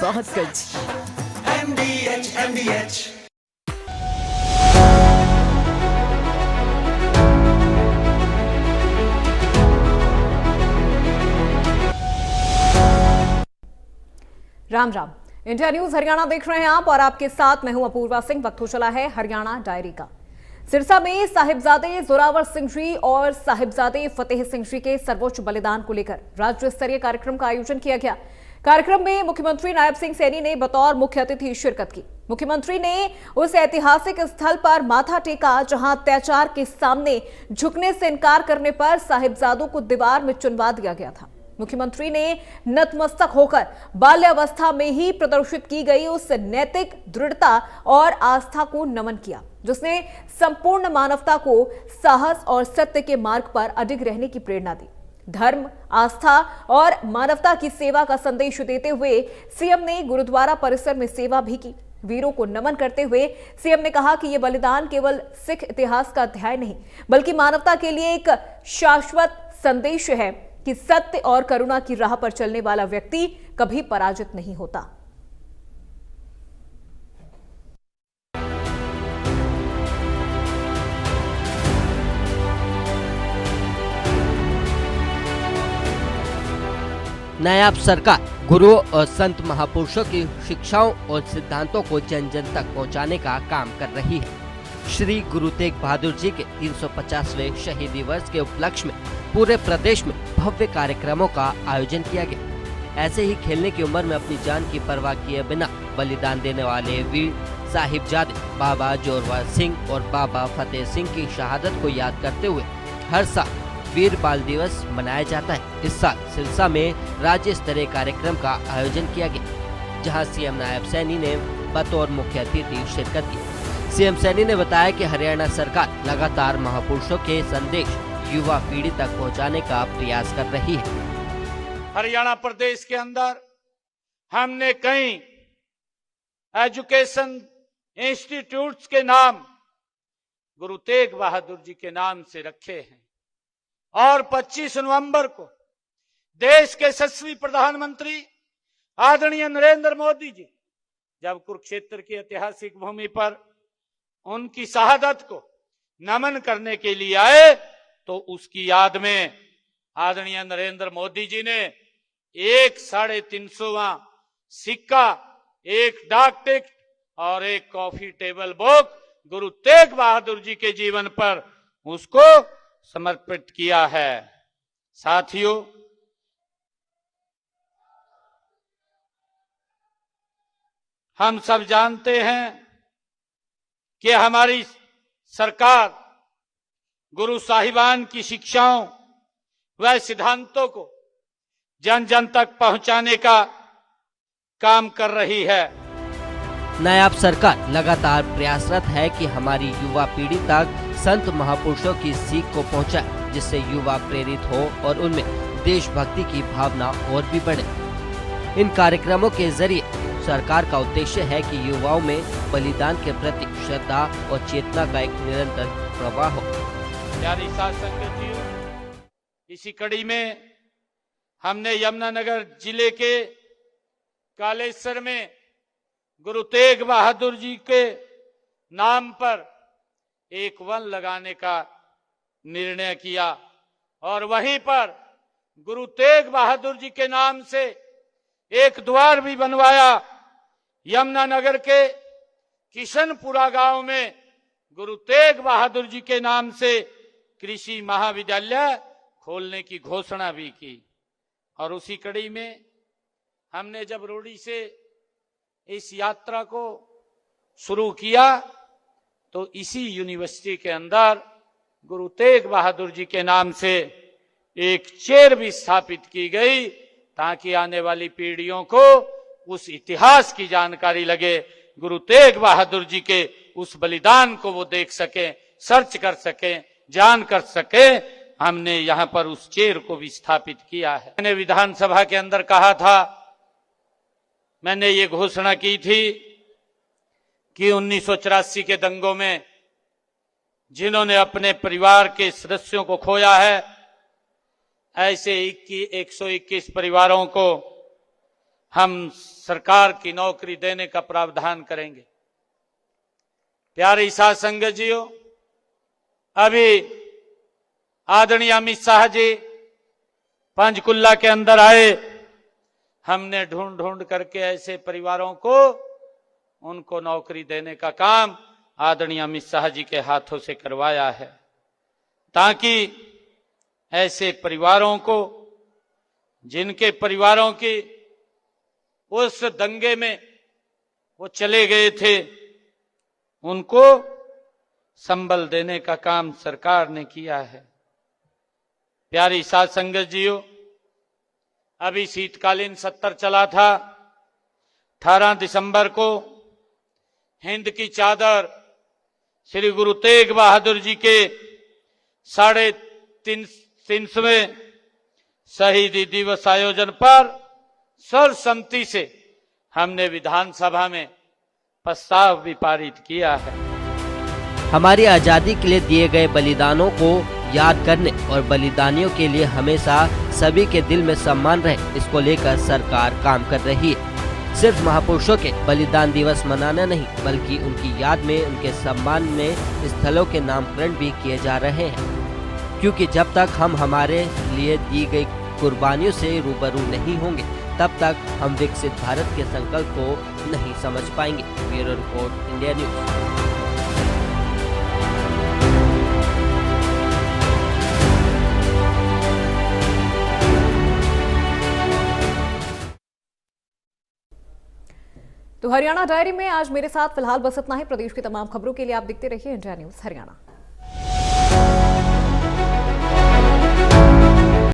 Sahebganj. MDH Ram Ram. India news Haryana देख रहे हैं आप और आपके साथ मैं हूं अपूर्वा सिंह। वक्त हो चला है हरियाणा डायरी का। सिरसा में साहिबजादे जोरावर सिंह जी और साहिबजादे फतेह सिंह जी के सर्वोच्च बलिदान को लेकर राज्य स्तरीय कार्यक्रम का आयोजन किया गया। कार्यक्रम में मुख्यमंत्री नायब सिंह सैनी ने बतौर मुख्य अतिथि शिरकत की। मुख्यमंत्री ने उस ऐतिहासिक स्थल पर माथा टेका जहां अत्याचार के सामने झुकने से इनकार करने पर साहिबजादों को दीवार में चुनवा दिया गया था। मुख्यमंत्री ने नतमस्तक होकर बाल्यावस्था में ही प्रदर्शित की गई उस नैतिक दृढ़ता और आस्था को नमन किया जिसने संपूर्ण मानवता को साहस और सत्य के मार्ग पर अडिग रहने की प्रेरणा दी। धर्म, आस्था और मानवता की सेवा का संदेश देते हुए सीएम ने गुरुद्वारा परिसर में सेवा भी की। वीरों को नमन करते हुए सीएम ने कहा कि यह बलिदान केवल सिख इतिहास का अध्याय नहीं बल्कि मानवता के लिए एक शाश्वत संदेश है कि सत्य और करुणा की राह पर चलने वाला व्यक्ति कभी पराजित नहीं होता। नायब सरकार गुरुओं और संत महापुरुषों की शिक्षाओं और सिद्धांतों को जन जन तक पहुंचाने का काम कर रही है। श्री गुरु तेग बहादुर जी के 350वें शहीदी वर्ष के उपलक्ष्य में पूरे प्रदेश में भव्य कार्यक्रमों का आयोजन किया गया। ऐसे ही खेलने की उम्र में अपनी जान की परवाह किए बिना बलिदान देने वाले वीर साहिबजादे बाबा जोरावर सिंह और बाबा फतेह सिंह की शहादत को याद करते हुए हर साल वीर बाल दिवस मनाया जाता है। इस साल सिरसा में राज्य स्तरीय कार्यक्रम का आयोजन किया गया जहां सीएम नायब सैनी ने बतौर मुख्य अतिथि शिरकत की। सीएम सैनी ने बताया कि हरियाणा सरकार लगातार महापुरुषों के संदेश युवा पीढ़ी तक पहुंचाने का प्रयास कर रही है। हरियाणा प्रदेश के अंदर हमने कई एजुकेशन इंस्टीट्यूट्स के नाम गुरु तेग बहादुर जी के नाम से रखे हैं और 25 नवंबर को देश के यशस्वी प्रधानमंत्री आदरणीय नरेंद्र मोदी जी जब कुरुक्षेत्र की ऐतिहासिक भूमि पर उनकी शहादत को नमन करने के लिए आए तो उसकी याद में आदरणीय नरेंद्र मोदी जी ने एक 350वां सिक्का, एक डाक टिकट और एक coffee table book Guru Tegh Bahadur ji के जीवन पर उसको समर्पित किया है। साथियों, हम सब जानते हैं कि हमारी सरकार गुरु साहिबान की शिक्षाओं व सिद्धांतों को जन जन तक पहुंचाने का काम कर रही है। नायब सरकार लगातार प्रयासरत है कि हमारी युवा पीढ़ी तक संत महापुरुषों की सीख को पहुंचाए जिससे युवा प्रेरित हो और उनमें देशभक्ति की भावना और भी बढ़े। इन कार्यक्रमों के जरिए सरकार का उद्देश्य है कि युवाओं में बलिदान के प्रति श्रद्धा और चेतना का एक निरंतर प्रवाह हो। प्यारी साथ संगतियों, इसी कड़ी में हमने यमुनानगर जिले के कालेश्वर में गुरु तेग बहादुर जी के नाम पर एक वन लगाने का निर्णय किया और वहीं पर गुरु तेग बहादुर जी के नाम से एक द्वार भी बनवाया। यमुनानगर के किशनपुरा गांव में गुरु तेग बहादुर जी के नाम से कृषि महाविद्यालय खोलने की घोषणा भी की। और उसी कड़ी में हमने जब रोड़ी से इस यात्रा को शुरू किया तो इसी यूनिवर्सिटी के अंदर गुरु तेग बहादुर जी के नाम से एक चेयर भी स्थापित की गई ताकि आने वाली पीढ़ियों को उस इतिहास की जानकारी लगे, गुरु तेग बहादुर जी के उस बलिदान को वो देख सकें, सर्च कर सकें, जान कर सकें। हमने यहाँ पर उस चेयर को भी स्थापित किया है। मैंने विधानसभा के अंदर कहा था, मैंने ये घोषणा की थी कि 1984 के दंगों में जिन्होंने अपने परिवार के सदस्यों को खोया है, ऐसे 121 परिवारों को हम सरकार की नौकरी देने का प्रावधान करेंगे। प्यारे साथ संगत जियों, अभी आदरणीय अमित शाह जी पंचकुला के अंदर आए। हमने ढूंढ ढूंढ करके ऐसे परिवारों को उनको नौकरी देने का काम आदरणीय अमित शाह जी के हाथों से करवाया है, ताकि ऐसे परिवारों को, जिनके परिवारों की उस दंगे में वो चले गए थे, उनको संबल देने का काम सरकार ने किया है। प्यारी साथ संगत जियो, अभी शीतकालीन सत्र चला था। 18 दिसंबर को हिंद की चादर श्री गुरु तेग बहादुर जी के 350वें शहीदी दिवस आयोजन पर सर्वसम्मति से हमने विधानसभा में प्रस्ताव भी पारित किया है। हमारी आजादी के लिए दिए गए बलिदानों को याद करने और बलिदानियों के लिए हमेशा सभी के दिल में सम्मान रहे, इसको लेकर सरकार काम कर रही है। सिर्फ महापुरुषों के बलिदान दिवस मनाना नहीं, बल्कि उनकी याद में, उनके सम्मान में स्थलों के नामकरण भी किए जा रहे हैं, क्योंकि जब तक हम हमारे लिए दी गई कुर्बानियों से रूबरू नहीं होंगे, तब तक हम विकसित भारत के संकल्प को नहीं समझ पाएंगे। Bureau report, India news. तो हरियाणा डायरी में आज मेरे साथ फिलहाल बस इतना ही। प्रदेश की तमाम खबरों के लिए आप देखते रहिए इंडिया न्यूज हरियाणा।